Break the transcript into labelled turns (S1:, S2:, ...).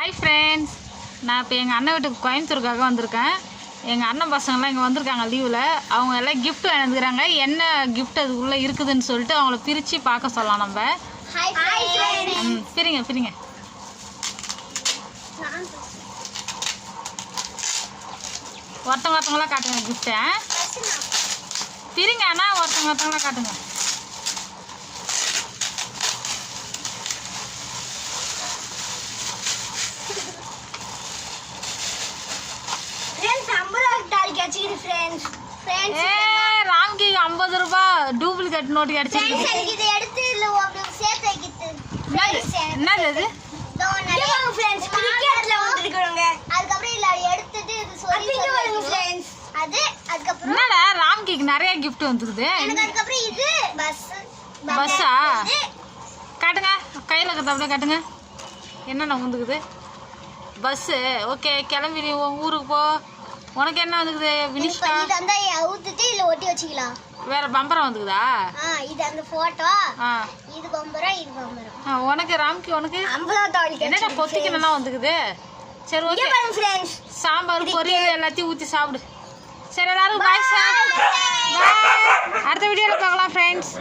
S1: Hi friends, நான் இப்போ எங்கள் அண்ணன் வீட்டுக்கு கோயம்புத்தூருக்காக வந்திருக்கேன். எங்கள் அண்ணன் பசங்கள்லாம் இங்கே வந்திருக்காங்க லீவில். அவங்க எல்லாம் கிஃப்ட் வாங்கிக்கிறாங்க. என்ன கிஃப்ட் அதுக்குள்ளே இருக்குதுன்னு சொல்லிட்டு அவங்கள பிரித்து பார்க்க சொல்லலாம் நம்ம. பிரிங்க பிரிங்க. ஒருத்தவங்களாம் காட்டுங்க கிஃப்ட்டை. பிரிங்க அண்ணா, ஒருத்தவங்களாம் காட்டுங்க. ராம்கி 50 ரூபாய் டூப்ளிகேட் நோட்டு கிடைச்சிருக்கு. என்னது என்னடா ராம்கிக்கு நிறைய கிஃப்ட் வந்துருக்குது. பஸ்ஸா? காட்டுங்க, கையில் இருக்கிறத அப்படியே காட்டுங்க. என்னென்ன வந்துக்குது? பஸ்ஸு. ஓகே, கிளம்பி உன் ஊருக்கு போ. உனக்கு என்ன வந்துக்குது வினிஷ்கா?
S2: ஒட்டி வச்சுக்கலாம்.
S1: வேற பம்பரம் வந்துக்குதா?
S2: இது அந்த போட்டோ. இது பம்பரம், இது பம்பரம்.
S1: உனக்கு ராம்கி உனக்கு என்னடா பொத்திக்கணும் வந்துக்குது. சரி ஓகே, சாம்பார் பொரியல் எல்லாத்தையும் ஊற்றி சாப்பிடு. சரி எல்லாரும் பாய் சார். அடுத்த வீடியோவில் பார்க்கலாம் ஃப்ரெண்ட்ஸ்.